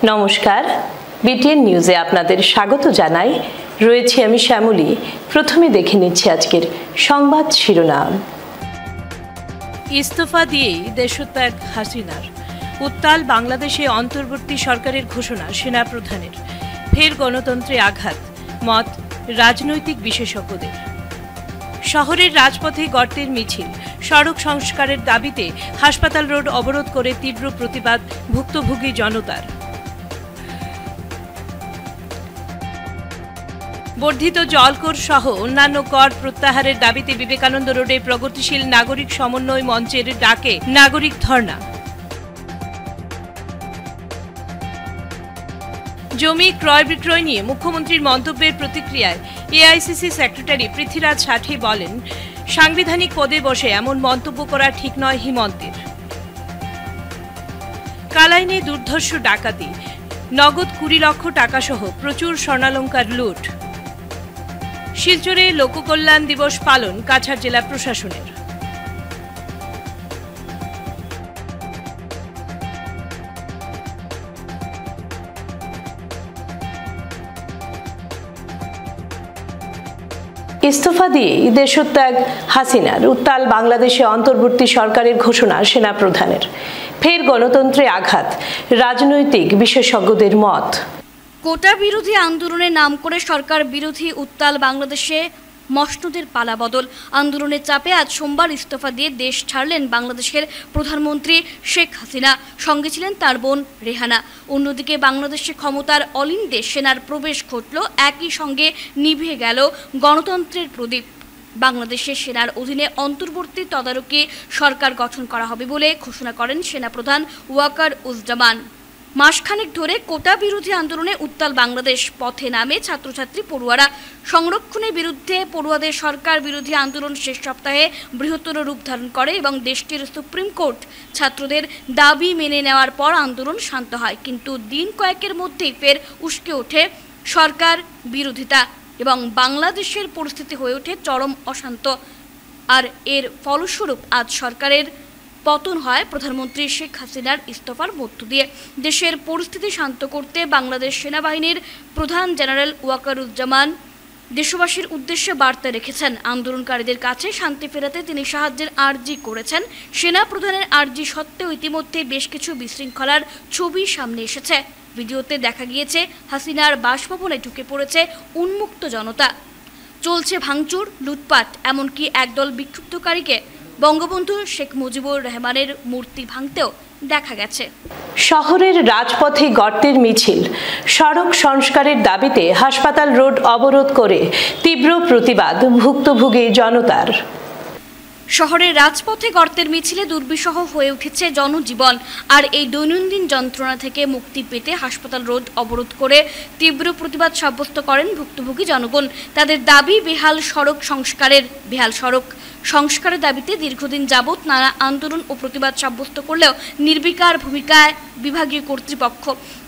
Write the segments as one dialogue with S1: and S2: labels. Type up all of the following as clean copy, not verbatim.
S1: নমস্কার, বিটিএন নিউজে আপনাদের স্বাগত জানাই। রয়েছি আমি শ্যামলী। প্রথমে দেখে নিচ্ছি আজকের সংবাদ শিরোনাম। ইস্তফা দিয়েই দেশত্যাগ হাসিনার। উত্তাল বাংলাদেশে অন্তর্বর্তী সরকারের ঘোষণা সেনাপ্রধানের। ফের গণতন্ত্রে আঘাত, মত রাজনৈতিক বিশেষজ্ঞদের। শহরের রাজপথে গর্তের মিছিল, সড়ক সংস্কারের দাবিতে হাসপাতাল রোড অবরোধ করে তীব্র প্রতিবাদ ভুক্তভোগী জনতার। বর্ধিত জলকর সহ অন্যান্য কর প্রত্যাহারের দাবিতে বিবেকানন্দ রোডে প্রগতিশীল নাগরিক সমন্বয় মঞ্চের ডাকে নাগরিক ধর্ণা। জমি ক্রয় বিক্রয় নিয়ে মুখ্যমন্ত্রীর মন্তব্যের প্রতিক্রিয়ায় এআইসিসি সেক্রেটারি পৃথ্বীরাজ সাঠী বলেন, সাংবিধানিক পদে বসে এমন মন্তব্য করা ঠিক নয় হিমন্তের। কালাইনে দুর্ধর্ষ ডাকাতি, নগদ 20 লক্ষ টাকা সহ প্রচুর স্বর্ণালংকার লুট। শিলচরে লোককল্যাণ দিবস পালন কাছাড় জেলা প্রশাসনের। ইস্তফা দিয়েই দেশত্যাগ হাসিনার। উত্তাল বাংলাদেশে অন্তর্বর্তী সরকারের ঘোষণা সেনাপ্রধানের। ফের গণতন্ত্রে আঘাত, রাজনৈতিক বিশেষজ্ঞদের মত।
S2: কোটা বিরোধী আন্দোলনের নাম করে সরকার বিরোধী উত্তাল বাংলাদেশে মসনদের পালাবদল। আন্দোলনের চাপে আজ সোমবার ইস্তফা দিয়ে দেশ ছাড়লেন বাংলাদেশের প্রধানমন্ত্রী শেখ হাসিনা। সঙ্গে ছিলেন তার বোন রেহানা। অন্যদিকে বাংলাদেশে ক্ষমতার অলিন্দে সেনার প্রবেশ ঘটল। একই সঙ্গে নিভে গেল গণতন্ত্রের প্রদীপ। বাংলাদেশের সেনার অধীনে অন্তর্বর্তী তদারকি সরকার গঠন করা হবে বলে ঘোষণা করেন সেনাপ্রধান ওয়াকার উজ্জামান। মাসখানেক ধরে কোটা বিরোধী আন্দোলনে উত্তাল বাংলাদেশ। পথে নামে ছাত্রছাত্রী, পড়ুয়ারা। সংরক্ষণের বিরুদ্ধে পড়ুয়াদের সরকার বিরোধী আন্দোলন শেষ সপ্তাহে বৃহত্তর রূপ ধারণ করে এবং দেশটির সুপ্রিম কোর্ট ছাত্রদের দাবি মেনে নেওয়ার পর আন্দোলন শান্ত হয়। কিন্তু দিন কয়েকের মধ্যেই ফের উস্কে ওঠে সরকার বিরোধিতা এবং বাংলাদেশের পরিস্থিতি হয়ে ওঠে চরম অশান্ত। আর এর ফলস্বরূপ আজ সরকারের পতন হয় প্রধানমন্ত্রী শেখ হাসিনার ইস্তফার মধ্য দিয়ে। দেশের পরিস্থিতি শান্ত করতে বাংলাদেশ সেনাবাহিনীর প্রধান জেনারেল ওয়াকারুজ্জামান দেশবাসীর উদ্দেশ্যে বার্তা রেখেছেন। আন্দোলনকারীদের কাছে শান্তি ফেরাতে তিনি সাহায্যের আর্জি করেছেন। সেনা প্রধানের আর্জি সত্ত্বেও ইতিমধ্যে বেশ কিছু বিশৃঙ্খলার ছবি সামনে এসেছে। ভিডিওতে দেখা গিয়েছে হাসিনার বাসভবনে ঢুকে পড়েছে উন্মুক্ত জনতা। চলছে ভাঙচুর, লুটপাট, এমনকি একদল বিক্ষুব্ধকারীকে বঙ্গবন্ধু শেখ মুজিবুর রহমানের মূর্তি ভাঙতেও দেখা গেছে।
S1: শহরের রাজপথে গর্তের মিছিল, সড়ক সংস্কারের দাবিতে হাসপাতাল রোড অবরোধ করে তীব্র প্রতিবাদ ভুক্তভোগী জনতার।
S2: শহরের রাজপথে গর্তের মিছিলে দুর্বিষহ হয়ে উঠেছে জনজীবন। আর এই দৈনন্দিন যন্ত্রণা থেকে মুক্তি পেতে হাসপাতাল রোড অবরোধ করে তীব্র প্রতিবাদ সাব্যস্ত করেন ভুক্তভোগী জনগণ। তাদের দাবি বেহাল সড়ক সংস্কারের দাবিতে দীর্ঘদিন যাবৎ নানা আন্দোলন ও প্রতিবাদ সাব্যস্ত করলেও নির্বিকার ভূমিকায় বিভাগীয় কর্তৃপক্ষ।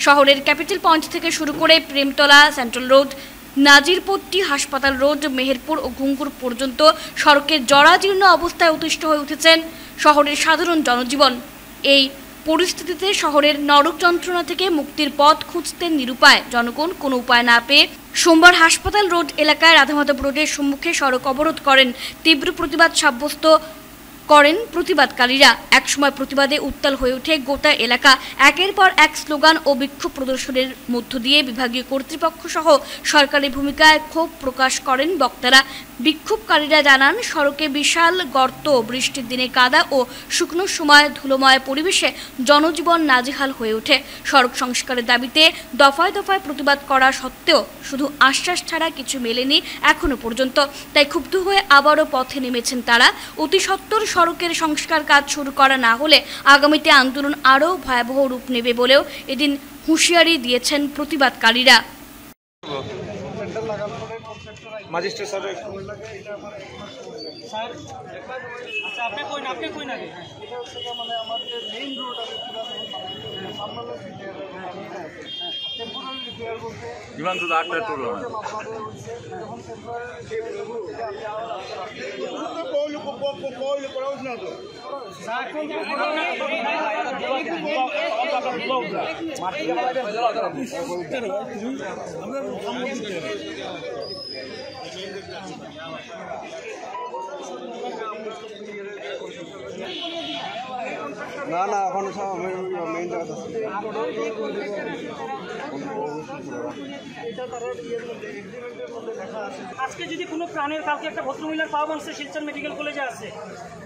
S2: শহরের ক্যাপিটাল পয়েন্ট থেকে শুরু করে প্রেমতলা, সেন্ট্রাল রোড, নাজিরপট্টি, হাসপাতাল রোড, মেহেরপুর ও ঘুঙ্গুর পর্যন্ত সড়কের জরাজীর্ণ অবস্থায় অতিষ্ঠ হয়ে উঠেছেন শহরের সাধারণ জনজীবন। এই পরিস্থিতিতে শহরের নরক যন্ত্রণা থেকে মুক্তির পথ খুঁজতে নিরুপায় জনগণ। কোনো উপায় না পেয়ে সোমবার হাসপাতাল রোড এলাকায় রাধামাধব রোডের সম্মুখে সড়ক অবরোধ করেন। তীব্র প্রতিবাদ সাব্যস্ত করেন প্রতিবাদকারীরা। একসময় প্রতিবাদে উত্তাল হয়ে ওঠে গোটা এলাকা। একের পর এক স্লোগান ও বিক্ষোভ প্রদর্শনের মধ্য দিয়ে বিভাগীয় কর্তৃপক্ষ সহ সরকারি ভূমিকায় ক্ষোভ প্রকাশ করেন বক্তারা। বিক্ষোভকারীরা জানান, সড়কে বিশাল গর্ত, বৃষ্টির দিনে কাদা ও শুকনো সময় ধুলোময় পরিবেশে জনজীবন নাজেহাল হয়ে ওঠে। সড়ক সংস্কারের দাবিতে দফায় দফায় প্রতিবাদ করা সত্ত্বেও শুধু আশ্বাস ছাড়া কিছু মেলেনি এখনো পর্যন্ত। তাই ক্ষুব্ধ হয়ে আবারও পথে নেমেছেন তারা। অতি সত্বর সড়কের সংস্কার কাজ শুরু করা না হলে আগামীতে আন্দোলন আরও ভয়াবহ রূপ নেবে বলেও এদিন হুঁশিয়ারি দিয়েছেন প্রতিবাদকারীরা।
S3: ম্যাজিস্ট্রেট স্যার
S4: আচ্ছা আপনি কই না এটা হচ্ছে মানে আমাদের মেইন রোড আছে হিমাংশু দা আটটা টুল
S3: না না এখন সব মেইন জায়গা
S5: আজকে যদি কোনো প্রাণের কালকে একটা ভদ্রমহিলার পাওয়া বলছে শিলচর মেডিকেল কলেজে আছে।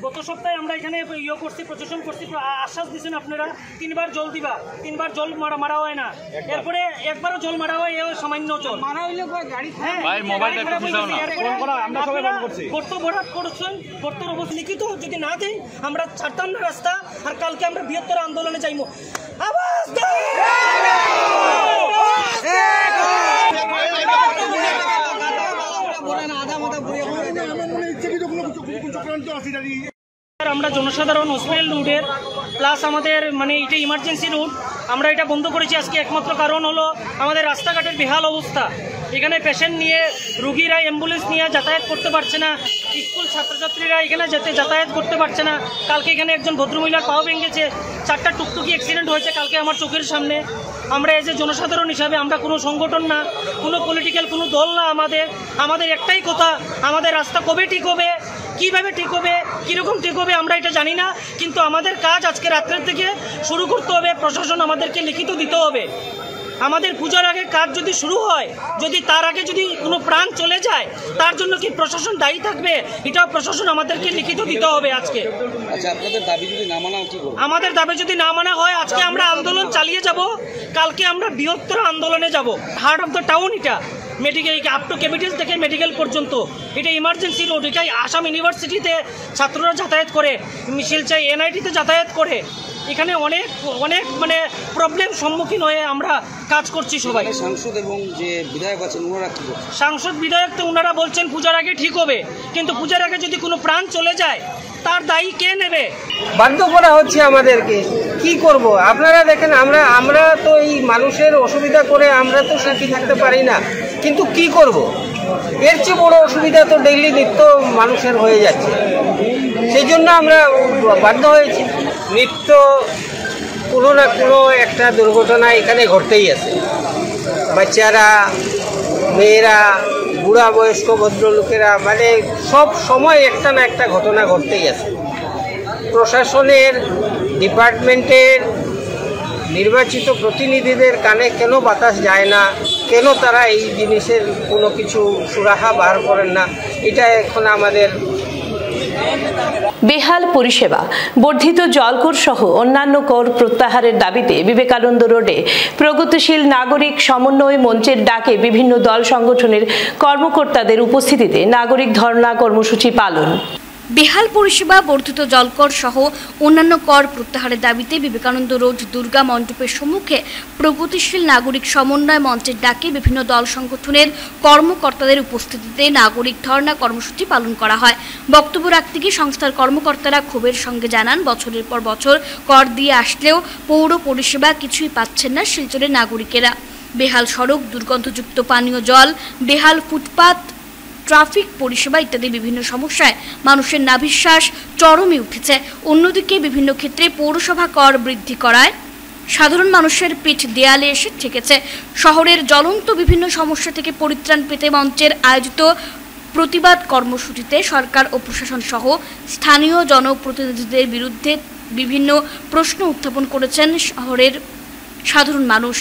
S5: গত সপ্তাহে আমরা এখানে করছি, প্রশাসন করছি, আশ্বাস দিচ্ছেন আপনারা 3বার জল দিবা, 3বার জল মারা হয় না, এরপরে একবারও জল মারা হয়, সামান্য জল মারা হইলে গাড়ি গর্ত ভরাট করছেন, গর্তর অবস্থা লিখিত যদি না দেয় আমরা ছাড়তাম না রাস্তা, আর কালকে আমরা বৃহত্তর আন্দোলনে যাইব। আওয়াজ আমরা জনসাধারণ হসপিটাল রুটের প্লাস আমাদের এটা ইমার্জেন্সি রুট, আমরা এটা বন্ধ করেছি আজকে। একমাত্র কারণ হলো আমাদের রাস্তাঘাটের বেহাল অবস্থা। এখানে পেশেন্ট নিয়ে রুগীরা অ্যাম্বুলেন্স নিয়ে যাতায়াত করতে পারছে না, স্কুল ছাত্রছাত্রীরা এখানে যাতায়াত করতে পারছে না। কালকে এখানে একজন ভদ্রমহিলার পাও ভেঙেছে, 4টা টুকটুকি অ্যাক্সিডেন্ট হয়েছে কালকে আমার চোখের সামনে। আমরা এই যে জনসাধারণ হিসাবে, আমরা কোনো সংগঠন না, কোনো পলিটিক্যাল কোনো দল না, আমাদের একটাই কথা, আমাদের রাস্তা কবে ঠিক হবে, কীভাবে ঠিক হবে, কীরকম ঠিক হবে আমরা এটা জানি না, কিন্তু আমাদের কাজ আজকে রাত্রের থেকে শুরু করতে হবে। প্রশাসন আমাদেরকে লিখিত দিতে হবে। আমাদের পূজার আগে কাজ যদি শুরু হয়, যদি তার আগে যদি কোনো প্রাণ চলে যায়, তার জন্য কি প্রশাসন দায়ী থাকবে? এটাও প্রশাসন আমাদেরকে লিখিত দিতে হবে আজকে।
S6: আচ্ছা, আপনাদের দাবি যদি না মানা কি করব?
S5: আমাদের দাবি যদি না মানা হয়, আজকে আমরা আন্দোলন চালিয়ে যাব, কালকে আমরা বৃহত্তর আন্দোলনে যাব। হার্ট অফ দ্য টাউন এটা মেডিকেল, আপ টু ক্যাপিটাল থেকে মেডিকেল পর্যন্ত এটা ইমার্জেন্সি রোড। এটাই আসাম ইউনিভার্সিটিতে ছাত্ররা যাতায়াত করে, শিলচর এনআইটিতে যাতায়াত করে। এখানে অনেক প্রবলেম সম্মুখীন হয়ে আমরা কাজ করছি সবাই।
S6: সাংসদ এবং যে বিধায়ক আছেন ওনারা কি বলছেন?
S5: সাংসদ বিধায়ক তো ওনারা বলছেন পূজার আগে ঠিক হবে, কিন্তু পূজার আগে যদি কোনো প্রাণ চলে যায় তার দায়ী কে নেবে?
S7: বাধ্য করা হচ্ছে আমাদেরকে, কি করব? আপনারা দেখেন, আমরা তো এই মানুষের অসুবিধা করে আমরা তো সুখী থাকতে পারি না, কিন্তু কি করব? এর চেয়ে বড় অসুবিধা তো ডেইলি নিত্য মানুষের হয়ে যাচ্ছে, সেই জন্য আমরা বাধ্য হয়েছি। নিত্য কোনো না কোনো একটা দুর্ঘটনা এখানে ঘটতেই আছে। বাচ্চারা, মেয়েরা, বুড়া বয়স্ক ভদ্রলোকেরা, সব সময় একটা না একটা ঘটনা ঘটতেই আছে। প্রশাসনের, ডিপার্টমেন্টের নির্বাচিত প্রতিনিধিদের কানে কেন বাতাস যায় না? কেন তারা এই জিনিসের কোনো কিছু সুরাহা বার করেন না? এটা এখন আমাদের
S1: বেহাল পরিষেবা, বর্ধিত জলকর সহ অন্যান্য কর প্রত্যাহারের দাবিতে বিবেকানন্দ রোডে প্রগতিশীল নাগরিক সমন্বয় মঞ্চের ডাকে বিভিন্ন দল সংগঠনের কর্মকর্তাদের উপস্থিতিতে নাগরিক ধর্ণা কর্মসূচি পালন।
S2: বেহাল পরিষেবা, বর্ধিত জলকর সহ অন্যান্য কর প্রত্যাহারের দাবিতে বিবেকানন্দ রোড দুর্গা মণ্ডপের সম্মুখে প্রগতিশীল নাগরিক সমন্বয় মঞ্চের ডাকে বিভিন্ন দল সংগঠনের কর্মকর্তাদের উপস্থিতিতে নাগরিক ধর্ণা কর্মসূচি পালন করা হয়। বক্তব্য রাখতে গিয়ে সংস্থার কর্মকর্তারা ক্ষোভের সঙ্গে জানান, বছরের পর বছর কর দিয়ে আসলেও পৌর পরিষেবা কিছুই পাচ্ছেন না শিলচরের নাগরিকেরা। বেহাল সড়ক, দুর্গন্ধযুক্ত পানীয় জল, বেহাল ফুটপাত, ট্রাফিক পরিষেবা ইত্যাদি বিভিন্ন সমস্যায় মানুষের নাভিশ্বাস চরমে উঠেছে। অন্যদিকে বিভিন্ন ক্ষেত্রে পৌরসভা কর বৃদ্ধি করায় সাধারণ মানুষের পিঠ দেয়ালে এসে ঠেকেছে। শহরের জ্বলন্ত বিভিন্ন সমস্যা থেকে পরিত্রাণ পেতে মঞ্চের আয়োজিত প্রতিবাদ কর্মসূচিতে সরকার ও প্রশাসন সহ স্থানীয় জনপ্রতিনিধিদের বিরুদ্ধে বিভিন্ন প্রশ্ন উত্থাপন করেছেন শহরের সাধারণ মানুষ।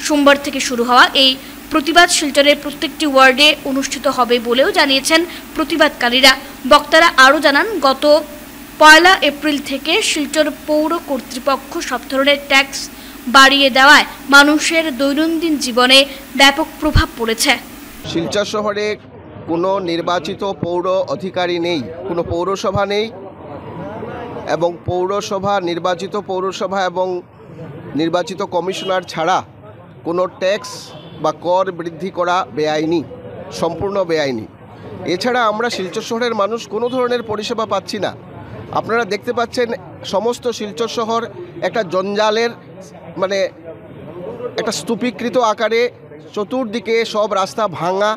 S2: সোমবার থেকে শুরু হওয়া এই প্রতিবাদ শিলচরের প্রত্যেকটি ওয়ার্ডে অনুষ্ঠিত হবে বলেও জানিয়েছেন প্রতিবাদকারীরা। বক্তারা আরও জানান, গত 1 এপ্রিল থেকে শিলচর পৌর কর্তৃপক্ষ সব ধরনের ট্যাক্স বাড়িয়ে দেওয়ায় মানুষের দৈনন্দিন জীবনে ব্যাপক প্রভাব পড়েছে।
S8: শিলচর শহরে কোনো নির্বাচিত পৌর অধিকারী নেই, কোনো পৌরসভা নেই, এবং নির্বাচিত পৌরসভা এবং নির্বাচিত কমিশনার ছাড়া কোনো ট্যাক্স বা কর বৃদ্ধি করা বেআইনি, সম্পূর্ণ বেআইনি। এছাড়া আমরা শিলচর শহরের মানুষ কোনো ধরনের পরিষেবা পাচ্ছি না। আপনারা দেখতে পাচ্ছেন সমস্ত শিলচর শহর একটা জঞ্জালের মানে একটা স্তূপীকৃত আকারে চতুর্দিকে সব রাস্তা ভাঙা,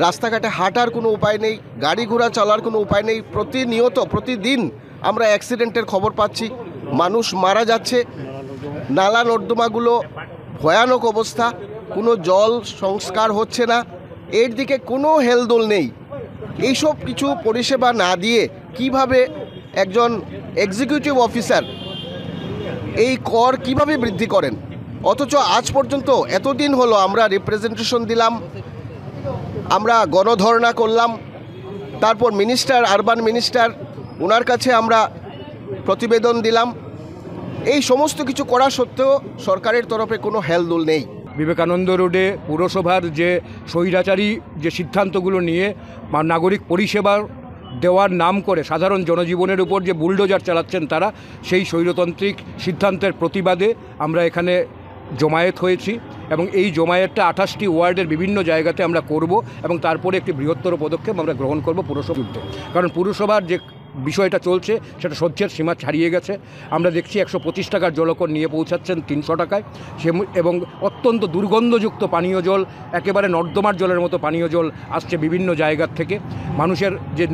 S8: রাস্তাঘাটে হাঁটার কোনো উপায় নেই, গাড়ি ঘোড়া চলার কোনো উপায় নেই। প্রতিনিয়ত প্রতিদিন আমরা অ্যাক্সিডেন্টের খবর পাচ্ছি, মানুষ মারা যাচ্ছে, নালা নর্দমাগুলো ভয়ানক অবস্থা, কোনো জল সংস্কার হচ্ছে না, এর দিকে কোনো হেলদোল নেই। এইসব কিছু পরিষেবা না দিয়ে কিভাবে একজন এক্সিকিউটিভ অফিসার এই কর কিভাবে বৃদ্ধি করেন? অথচ আজ পর্যন্ত এতদিন হলো আমরা রিপ্রেজেন্টেশন দিলাম, আমরা গণধর্ণা করলাম, তারপর মিনিস্টার, আরবান মিনিস্টার, ওনার কাছে আমরা প্রতিবেদন দিলাম। এই সমস্ত কিছু করা সত্ত্বেও সরকারের তরফে কোনো হেলদোল নেই।
S9: বিবেকানন্দ রোডে পুরসভার যে স্বৈরাচারী যে সিদ্ধান্তগুলো নিয়ে নাগরিক পরিষেবা দেওয়ার নাম করে সাধারণ জনজীবনের উপর যে বুলডোজার চালাচ্ছেন তারা, সেই স্বৈরতান্ত্রিক সিদ্ধান্তের প্রতিবাদে আমরা এখানে জমায়েত হয়েছি এবং এই জমায়েতটা 28টি ওয়ার্ডের বিভিন্ন জায়গাতে আমরা করব এবং তারপরে একটি বৃহত্তর পদক্ষেপ আমরা গ্রহণ করব পুরসভা যুদ্ধে। কারণ পুরসভার যে বিষয়টা চলছে সেটা সহ্যের সীমা ছাড়িয়ে গেছে। আমরা দেখছি 125 টাকার জলকর নিয়ে পৌঁছাচ্ছেন 300 টাকায়, এবং অত্যন্ত দুর্গন্ধযুক্ত পানীয় জল, একেবারে নর্দমার জলের মতো পানীয় জল আসছে বিভিন্ন জায়গার থেকে। মানুষের যে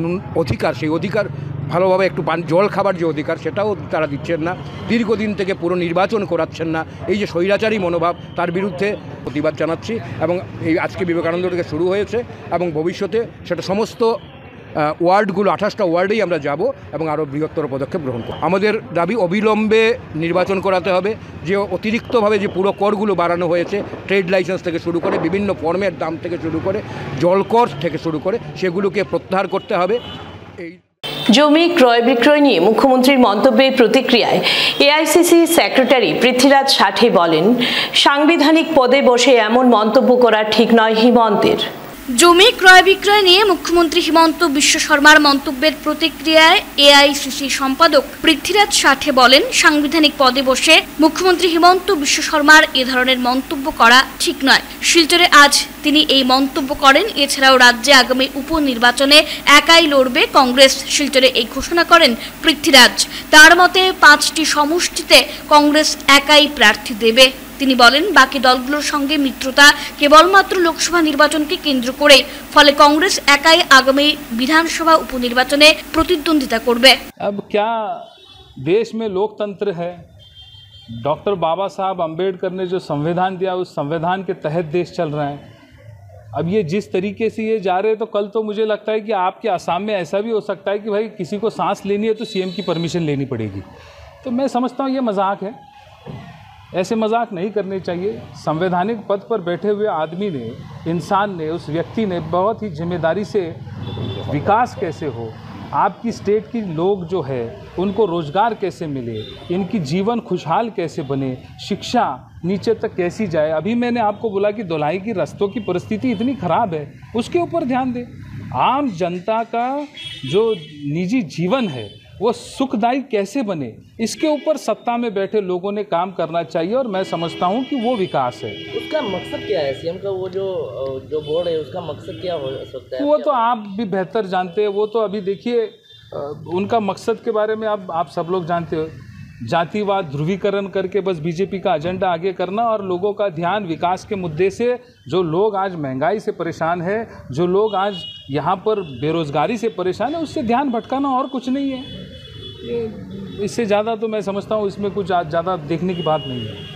S9: অধিকার, সেই অধিকার ভালোভাবে একটু জল খাবার যে অধিকার সেটাও তারা দিচ্ছেন না। দীর্ঘদিন থেকে পুরো নির্বাচন করাচ্ছেন না। এই যে স্বৈরাচারী মনোভাব, তার বিরুদ্ধে প্রতিবাদ জানাচ্ছি এবং এই আজকে বিবেকানন্দ থেকে শুরু হয়েছে এবং ভবিষ্যতে সেটা সমস্ত ওয়ার্ডগুলো 28টা ওয়ার্ডেই আমরা যাব এবং আরও বৃহত্তর পদক্ষেপ গ্রহণ করব। আমাদের দাবি অবিলম্বে নির্বাচন করাতে হবে। যে অতিরিক্তভাবে যে পুরো করগুলো বাড়ানো হয়েছে, ট্রেড লাইসেন্স থেকে শুরু করে বিভিন্ন ফর্মের দাম থেকে শুরু করে জলকর থেকে শুরু করে, সেগুলোকে প্রত্যাহার করতে হবে। এই
S1: জমি ক্রয় বিক্রয় নিয়ে মুখ্যমন্ত্রীর মন্তব্যের প্রতিক্রিয়ায় এআইসিসি সেক্রেটারি পৃথ্বীরাজ সাঠে বলেন, সাংবিধানিক পদে বসে এমন মন্তব্য করা ঠিক নয় হিমন্তের।
S2: জমি ক্রয় বিক্রয় নিয়ে মুখ্যমন্ত্রী হিমন্ত বিশ্ব শর্মার মন্তব্যের প্রতিক্রিয়ায় এআইসিসি সম্পাদক পৃথ্বীরাজ সাঠে বলেন, সাংবিধানিক পদে বসে মুখ্যমন্ত্রী হিমন্ত বিশ্ব শর্মার এ ধরনের মন্তব্য করা ঠিক নয়। শিলচরে আজ তিনি এই মন্তব্য করেন। এছাড়াও রাজ্যে আগামী উপনির্বাচনে একাই লড়বে কংগ্রেস, শিলচরে এই ঘোষণা করেন পৃথ্বীরাজ। তার মতে 5টি সমষ্টিতে কংগ্রেস একাই প্রার্থী দেবে। তিনি বলেন, বাকি দলগুলোর সঙ্গে মিত্রতা কেবলমাত্র লোকসভা নির্বাচনকে কেন্দ্র করে, ফলে কংগ্রেস একাই আগামী বিধানসভা উপনির্বাচনে প্রতিদ্বন্দ্বিতা করবে।
S10: अब क्या देश में लोकतंत्र है? डॉक्टर बाबा साहब अम्बेडकर ने जो संविधान दिया, उस संविधान के तहत देश चल रहा है। अब ये जिस तरीके से ये जा रहे हैं, तो कल तो मुझे लगता है कि आपके असम में ऐसा भी हो सकता है कि भाई किसी को सांस लेनी है तो सीएम की परमिशन लेनी पड़ेगी। तो मैं समझता हूँ ये मजाक है, ऐसे मजाक नहीं करने चाहिए। संवैधानिक पद पर बैठे हुए आदमी ने, इंसान ने, उस व्यक्ति ने बहुत ही जिम्मेदारी से विकास कैसे हो, आपकी स्टेट की लोग जो है उनको रोज़गार कैसे मिले, इनकी जीवन खुशहाल कैसे बने, शिक्षा नीचे तक कैसी जाए। अभी मैंने आपको बोला कि धुलाई की रास्तों की परिस्थिति इतनी ख़राब है, उसके ऊपर ध्यान दें। आम जनता का जो निजी जीवन है वो सुखदायी कैसे बने, इसके ऊपर सत्ता में बैठे लोगों ने काम करना चाहिए और मैं समझता हूं कि वो विकास है।
S11: उसका मकसद क्या है? सीएम का वो जो बोर्ड है, उसका मकसद क्या हो सकता है?
S10: वो तो आप भी बेहतर जानते हैं। वो तो अभी देखिए, उनका मकसद के बारे में आप सब लोग जानते हो। जातिवाद ध्रुवीकरण करके बस बीजेपी का एजेंडा आगे करना और लोगों का ध्यान विकास के मुद्दे से, जो लोग आज महंगाई से परेशान है, जो लोग आज यहाँ पर बेरोज़गारी से परेशान है, उससे ध्यान भटकाना और कुछ नहीं है। इससे ज़्यादा तो मैं समझता हूँ इसमें कुछ ज़्यादा देखने की बात नहीं है।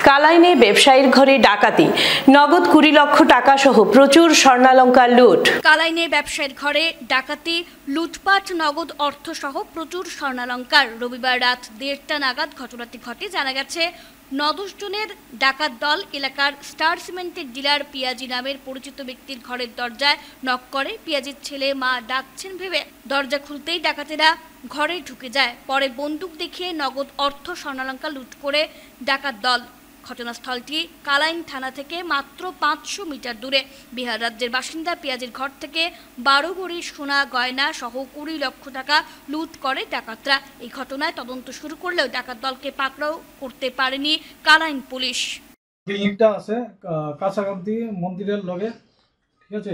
S1: কালাইনে ব্যবসায়ীর ঘরে ডাকাতি, নগদ 20 লক্ষ টাকা সহ প্রচুর স্বর্ণালংকার লুট।
S2: কালাইনে ব্যবসায়ীর ঘরে ডাকাতি, লুটপাট, নগদ অর্থ সহ প্রচুর স্বর্ণালংকার। রবিবার রাত 1:30 নাগাদ ঘটনাটি ঘটে। জানা গেছে 9-10 জনের ডাকাত দল এলাকার স্টার সিমেন্টের ডিলার পিয়াজি নামের পরিচিত ব্যক্তির ঘরের দরজায় নক করে। পিয়াজির ছেলে মা ডাকছেন ভেবে দরজা খুলতেই ডাকাতেরা ঘরে ঢুকে যায়। পরে বন্দুক দেখিয়ে নগদ অর্থ স্বর্ণালংকার লুট করে ডাকাত দল। ঘটনাস্থলটি কালাইন থানা থেকে মাত্র 500 মিটার দূরে। বিহার রাজ্যের বাসিন্দা পিয়াজির ঘর থেকে 12 ভরি সোনা গয়না সহ 20 লক্ষ টাকা লুট করে ডাকাতরা। এই ঘটনায় তদন্ত শুরু করলেও ডাকাত দলকে পাকড়াও করতে পারেনি কালাইন পুলিশ।
S12: ইটটা আছে কাছাকাছি মন্দিরের লগে, ঠিক আছে।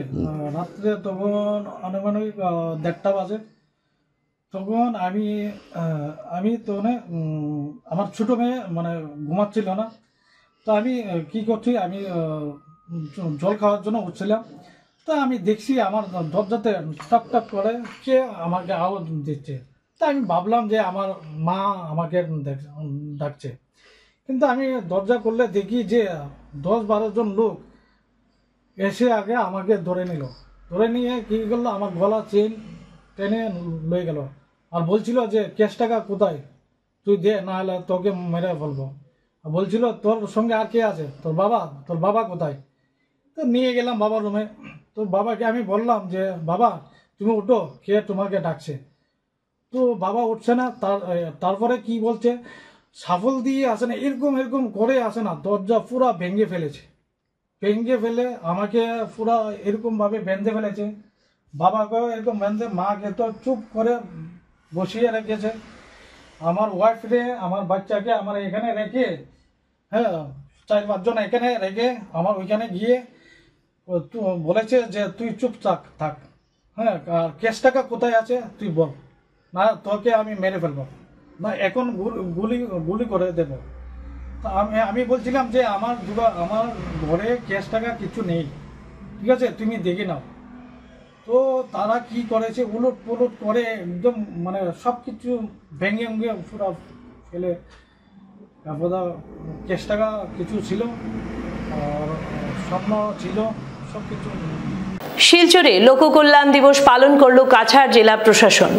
S12: রাত্রে তখন আনুমানিক 1:30 বাজে। তখন আমি তো আমার ছোটো মেয়ে ঘুমাচ্ছিল না, তো আমি কি করছি, আমি জল খাওয়ার জন্য উঠছিলাম। তা আমি দেখছি আমার দরজাতে টক টক করে কে আমাকে আওয়াজ দিচ্ছে। তা আমি ভাবলাম যে আমার মা আমাকে ডাকছে, কিন্তু আমি দরজা করলে দেখি যে 10-12 জন লোক এসে আগে আমাকে ধরে নিয়ে কি করলো, আমার গলা চেন টেনে লয়ে গেল আর বলছিল যে ক্যাশ টাকা কোথায়, তুই দে, না হলে তোকে মেরে ফেলবো। বলছিল তোর সঙ্গে আর কে আছে, তোর বাবা কোথায়। তো নিয়ে গেলাম বাবার রুমে। তো বাবাকে আমি বললাম যে বাবা তুমি উঠো, কে তোমাকে ডাকছে। তো বাবা উঠছে না। তারপরে কি বলছে, সাফল দিয়ে আসে না, এরকম করে আসে না, দরজা পুরা ভেঙে ফেলে আমাকে পুরা এরকমভাবে বেঁধে ফেলেছে। বাবাকেও এরকম বেঁধে, মাকে তো চুপ করে বসিয়ে রেখেছে। আমার ওয়াইফরে, আমার বাচ্চাকে আমার এখানে রেখে, 4-5 জন এখানে রেখে আমার ওইখানে গিয়ে বলেছে যে তুই চুপ থাক, আর ক্যাশ টাকা কোথায় আছে তুই বল, না তোকে আমি মেরে ফেলবো, না এখন গুলি করে দেবো। তা আমি বলছিলাম যে আমার ঘরে ক্যাশ টাকা কিছু নেই, ঠিক আছে তুমি দেখে নাও। তো তারা কি করেছে, উলট পুলট করে একদম সব কিছু ভেঙে পুরো ফেলে, তারপর ক্যাশ টাকা কিছু ছিল আর স্বর্ণ ছিল, সব কিছু।
S1: শিলচরে লোককল্যাণ দিবস পালন করল কাছাড় জেলা প্রশাসন।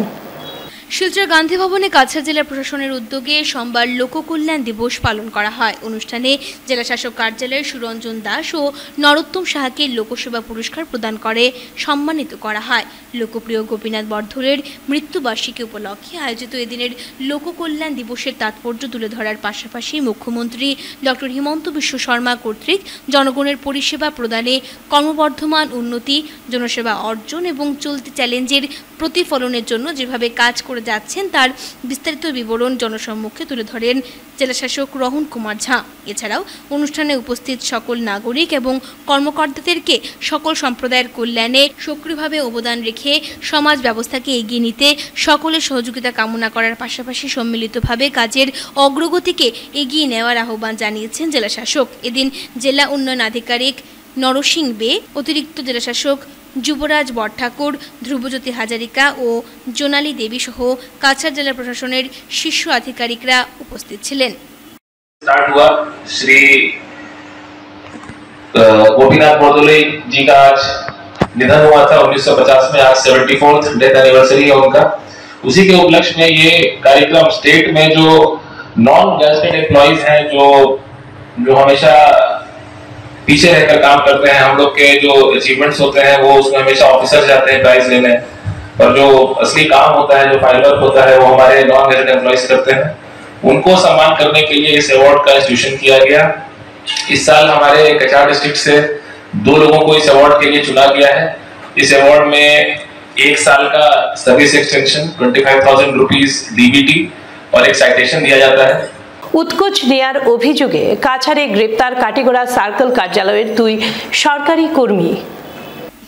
S2: শিলচর গান্ধী ভবনে কাছাড় জেলা প্রশাসনের উদ্যোগে সোমবার লোককল্যাণ দিবস পালন করা হয়। অনুষ্ঠানে জেলা শাসক কার্যালয়ের সুরঞ্জন দাস ও নরোত্তম সাহাকে লোকসেবা পুরস্কার প্রদান করে সম্মানিত করা হয়। লোকপ্রিয় গোপীনাথ বরদলৈর মৃত্যুবার্ষিকী উপলক্ষে আয়োজিত এদিনের লোককল্যাণ দিবসের তাৎপর্য তুলে ধরার পাশাপাশি মুখ্যমন্ত্রী ডক্টর হিমন্ত বিশ্ব শর্মা কর্তৃক জনগণের পরিষেবা প্রদানে ক্রমবর্ধমান উন্নতি, জনসেবা অর্জন এবং চলতি চ্যালেঞ্জের প্রতিফলনের জন্য যেভাবে কাজ করে যাচ্ছেন তার বিস্তারিত বিবরণ জনসম্মুখে তুলে ধরেন জেলাশাসক রহন কুমার ঝা। এছাড়াও অনুষ্ঠানে উপস্থিত সকল নাগরিক এবং কর্মকর্তাদেরকে সকল সম্প্রদায়ের কল্যাণে সক্রিয়ভাবে অবদান রেখে সমাজ ব্যবস্থাকে এগিয়ে নিতে সকলের সহযোগিতা কামনা করার পাশাপাশি সম্মিলিতভাবে কাজের অগ্রগতিকে এগিয়ে নেওয়ার আহ্বান জানিয়েছেন জেলাশাসক। এদিন জেলা উন্নয়ন আধিকারিক নরসিং বে, অতিরিক্ত জেলাশাসক যুবরাজ বরঠাকুর, ধ্রুবজ্যোতি হাজারিকা ও জোনালী দেবী সহ কাছাড় জেলা প্রশাসনের শীর্ষ আধিকারিকরা উপস্থিত ছিলেন।
S13: स्टार्ट हुआ श्री गोपीनाथ बरदोले जी का आज निधन हुआ था 1950 में। आज 74th डेथ एनिवर्सरी है उनका। उसी के उपलक्ष्य में ये कार्यक्रम स्टेट में जो नॉन गैजेटेड एम्प्लॉइज हैं, जो हमेशा पीछे रहकर काम करते हैं, हम लोग के जो अचीवमेंट्स होते हैं वो उसमें हमेशा ऑफिसर जाते हैं प्राइज लेने, और जो असली काम होता है, जो फाइल वर्क होता है, वो हमारे नॉन गैजेटेड एम्प्लॉइज करते हैं। उनको सम्मान करने के लिए इस अवार्ड का इंस्टीट्यूशन किया गया। इस साल हमारे कछाड़ डिस्ट्रिक्ट से 2 लोगों को इस अवार्ड के लिए चुना गया है। इस अवार्ड में 1 साल का सर्विस एक्सटेंशन 25,000 रुपीज डीबीटी और एक साइटेशन दिया जाता है।
S1: উৎকোচ নেয়ার অভিযোগে কাছাড়ে গ্রেপ্তার কাটিগড়া সার্কেল কার্যালয়ের 2 সরকারি কর্মী।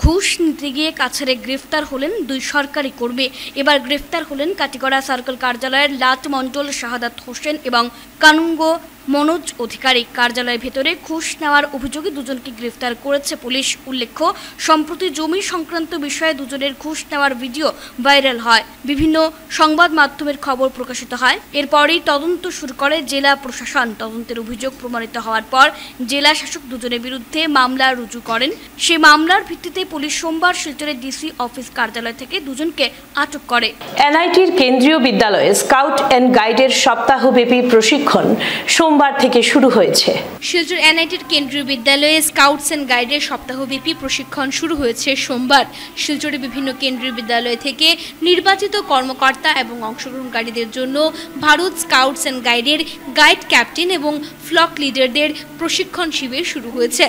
S2: ঘুষ নিতে গিয়ে কাছাড়ে গ্রেফতার হলেন 2 সরকারি কর্মী। এবার গ্রেফতার হলেন কাটিগড়া সার্কেল কার্যালয়ের লাট মন্ডল, শাহাদাত হোসেন এবং কানুঙ্গ মনোজ অধিকারী। কার্যালয়ের ভেতরে ঘুষ নেওয়ার অভিযোগে 2 জনকে গ্রেফতার করেছে পুলিশ। উল্লেখ্য, সম্প্রতি জমি সংক্রান্ত বিষয়ে 2 জনের ঘুষ নেওয়ার ভিডিও ভাইরাল হয়, বিভিন্ন সংবাদ মাধ্যমের খবর প্রকাশিত হয়। এরপরই তদন্ত শুরু করে জেলা প্রশাসন। তদন্তের অভিযোগ প্রমাণিত হওয়ার পর জেলা শাসক 2 জনের বিরুদ্ধে মামলা রুজু করেন। সেই মামলার ভিত্তিতে পুলিশ সোমবার শিলচরের ডিসি অফিস কার্যালয় থেকে 2 জনকে আটক করে।
S1: এনআইটির কেন্দ্রীয় বিদ্যালয়ে স্কাউট অ্যান্ড গাইডের সপ্তাহব্যাপী প্রশিক্ষণ সোমবার থেকে শুরু হয়েছে।
S2: শিলচর এনআইটির কেন্দ্রীয় বিদ্যালয়ে স্কাউটস অ্যান্ড গাইডের সপ্তাহব্যাপী প্রশিক্ষণ শুরু হয়েছে সোমবার। শিলচরের বিভিন্ন কেন্দ্রীয় বিদ্যালয় থেকে নির্বাচিত কর্মকর্তা এবং অংশগ্রহণকারীদের জন্য ভারত স্কাউটস অ্যান্ড গাইডের গাইড ক্যাপ্টেন এবং ফ্লক লিডারদের প্রশিক্ষণ শিবির শুরু হয়েছে।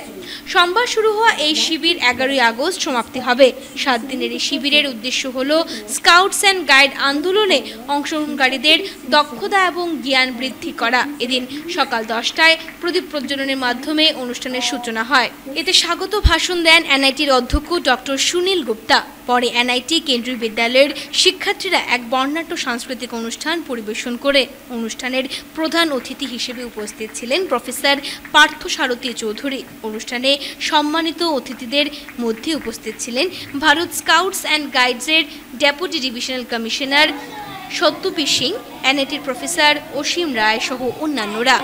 S2: সোমবার শুরু হওয়া এই শিবির 11ই আগস্ট সমাপ্তি হবে। 7 দিনের এই শিবিরের উদ্দেশ্য হল স্কাউটস অ্যান্ড গাইড আন্দোলনে অংশগ্রহণকারীদের দক্ষতা এবং জ্ঞান বৃদ্ধি করা। এদিন সকাল 10টায় প্রদীপ প্রজ্বলনের মাধ্যমে অনুষ্ঠানের সূচনা হয়। এতে স্বাগত ভাষণ দেন এনআইটির অধ্যক্ষ ডক্টর সুনীল গুপ্তা। পরে এনআইটি কেন্দ্রীয় বিদ্যালয়ের শিক্ষার্থীরা এক বর্ণাঢ্য সাংস্কৃতিক অনুষ্ঠান পরিবেশন করে। অনুষ্ঠানের প্রধান অতিথি হিসেবে উপস্থিত ছিলেন প্রফেসর পার্থসারথী চৌধুরী। অনুষ্ঠানে সম্মানিত অতিথিদের মধ্যে উপস্থিত ছিলেন ভারত স্কাউটস অ্যান্ড গাইডসের deputy divisional commissioner Satyapi Singh, এনআইটির প্রফেসর অসীম রায় সহ অন্যান্যরা।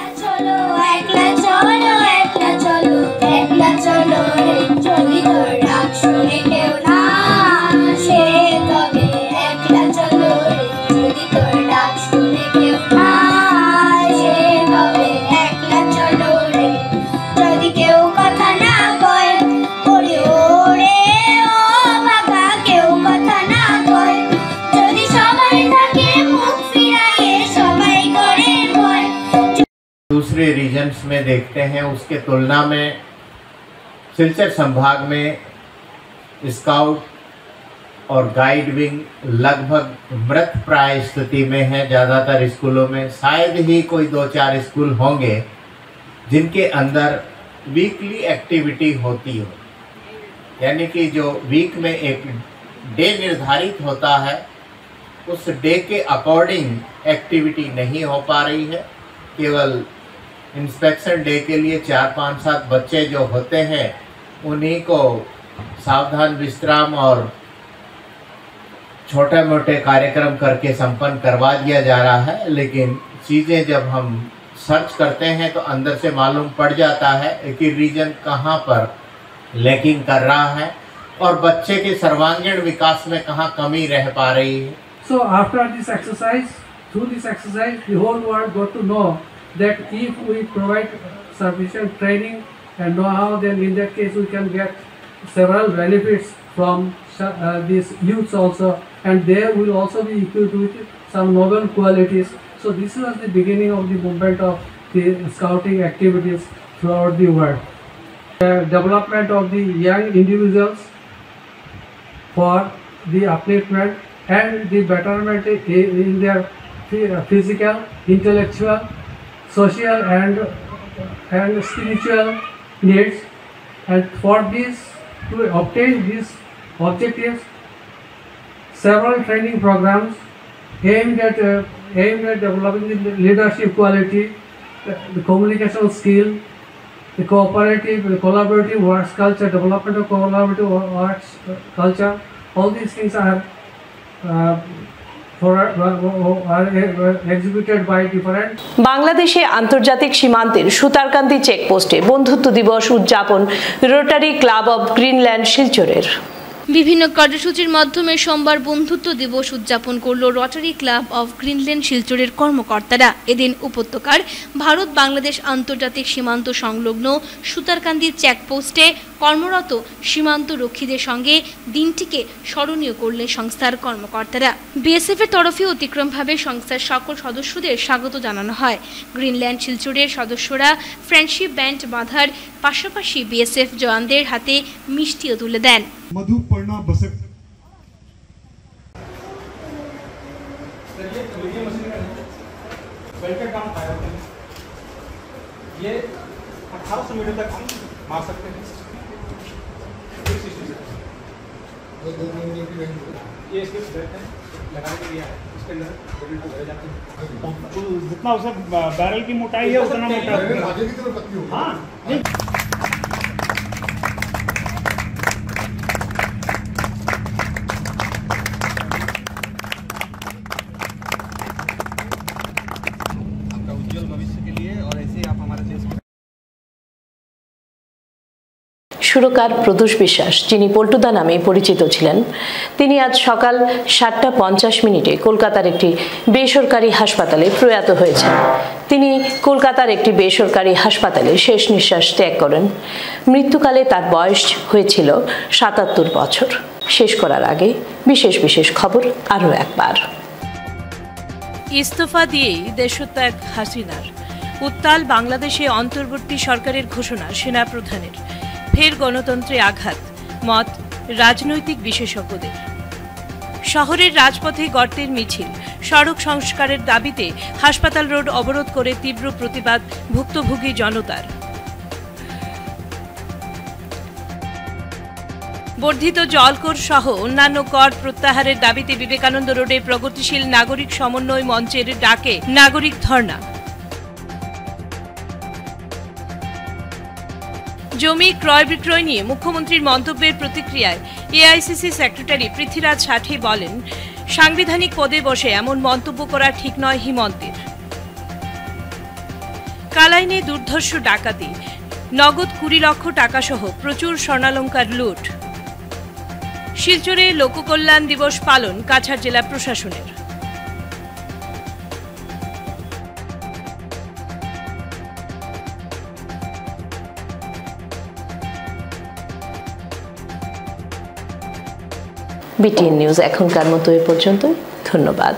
S14: दूसरे रीजन्स में देखते हैं, उसके तुलना में सिलचर संभाग में स्काउट और गाइड विंग लगभग मृत प्राय स्थिति में है। ज़्यादातर स्कूलों में शायद ही कोई 2-4 स्कूल होंगे जिनके अंदर वीकली एक्टिविटी होती हो, यानी कि जो वीक में एक डे निर्धारित होता है उस डे के अकॉर्डिंग एक्टिविटी नहीं हो पा रही है। केवल इंस्पेक्शन डे के लिए 4-5-7 बच्चे जो होते हैं उन्हीं को सावधान विश्राम और छोटे मोटे कार्यक्रम करके संपन्न करवा दिया जा रहा है। लेकिन चीज़ें जब हम सर्च करते हैं तो अंदर से मालूम पड़ जाता है कि रीजन कहाँ पर लैकिंग कर रहा है और बच्चे के सर्वांगीण विकास में कहाँ कमी रह पा रही है।
S15: So after this exercise, through this exercise, the whole world got to know that if we provide sufficient training and know-how, then in that case we can get several benefits from these youths also, and they will also be equipped with some noble qualities. So this was the beginning of the movement of the scouting activities throughout the world. The development of the young individuals for the upliftment and the betterment in their physical, intellectual, social and spiritual needs, and for this, to obtain these objectives, several training programs aimed at developing the leadership quality, the communication skill, the cooperative, the collaborative works culture, development of collaborative works culture. All these things are
S1: বাংলাদেশে আন্তর্জাতিক সীমান্তের সুতারকান্দি চেকপোস্টে বন্ধুত্ব দিবস উদযাপন rotary club of Greenland শিলচরের।
S2: বিভিন্ন কার্যসূচির মাধ্যমে সোমবার বন্ধুত্ব দিবস উদযাপন করল রটারি ক্লাব অফ গ্রিনল্যান্ড শিলচরের কর্মকর্তারা। এদিন উপত্যকার ভারত বাংলাদেশ আন্তর্জাতিক সীমান্ত সংলগ্ন সুতারকান্দি চেকপোস্টে কর্মরত সীমান্ত রক্ষীদের সঙ্গে দিনটিকে স্মরণীয় করলেন সংস্থার কর্মকর্তারা। বিএসএফ এর তরফে অতিক্রমভাবে সংস্থার সকল সদস্যদের স্বাগত জানানো হয়। গ্রিনল্যান্ড শিলচরের সদস্যরা ফ্রেন্ডশিপ ব্যান্ড বাঁধার পাশাপাশি বিএসএফ জওয়ানদের হাতে মিষ্টিও তুলে দেন।
S16: मधुपर्णा बसक ये 1800 मीटर तक हम मार सकते हैं। ये इसके लगाने के लिए है, इसके अंदर भरे जाते हैं। जितना उसका बैरल की मोटाई है उतना मोटा आगे की तरफ पत्ती होगी। हाँ
S1: সুরকার প্রদোষ বিশ্বাস, যিনি পল্টুদা নামে পরিচিত ছিলেন, তিনি আজ সকাল 7:50 কলকাতার একটি বেসরকারি হাসপাতালে প্রয়াত হয়েছেন। তিনি কলকাতার একটি বেসরকারি হাসপাতালে শেষ নিঃশ্বাস ত্যাগ করেন। মৃত্যুকালে তার বয়স হয়েছিল 77 বছর। শেষ করার আগে বিশেষ বিশেষ খবর আরও একবার। ইস্তফা দিয়েই দেশত্যাগ হাসিনার। উত্তাল বাংলাদেশে অন্তর্বর্তী সরকারের ঘোষণা সেনাপ্রধানের। ফের গণতন্ত্রে আঘাত, মত রাজনৈতিক বিশেষজ্ঞদের। শহরের রাজপথে গর্তের মিছিল, সড়ক সংস্কারের দাবিতে হাসপাতাল রোড অবরোধ করে তীব্র প্রতিবাদ ভুক্তভোগী জনতার। বর্ধিত জলকর সহ অন্যান্য কর প্রত্যাহারের দাবিতে বিবেকানন্দ রোডে প্রগতিশীল নাগরিক সমন্বয় মঞ্চের ডাকে নাগরিক ধর্ণা। জমি ক্রয় বিক্রয় নিয়ে মুখ্যমন্ত্রীর মন্তব্যের প্রতিক্রিয়ায় এআইসিসি সেক্রেটারি পৃথ্বীরাজ ষাঠি বলেন, সাংবিধানিক পদে বসে এমন মন্তব্য করা ঠিক নয় হিমন্তের। কালাইনে দুর্ধর্ষ ডাকাতি, নগদ 20 লক্ষ টাকা সহ প্রচুর স্বর্ণালংকার লুট। শিলচরে লোককল্যাণ দিবস পালন কাছাড় জেলা প্রশাসনের।
S17: বিটিএন নিউজ এখনকার মতো এ পর্যন্ত। ধন্যবাদ।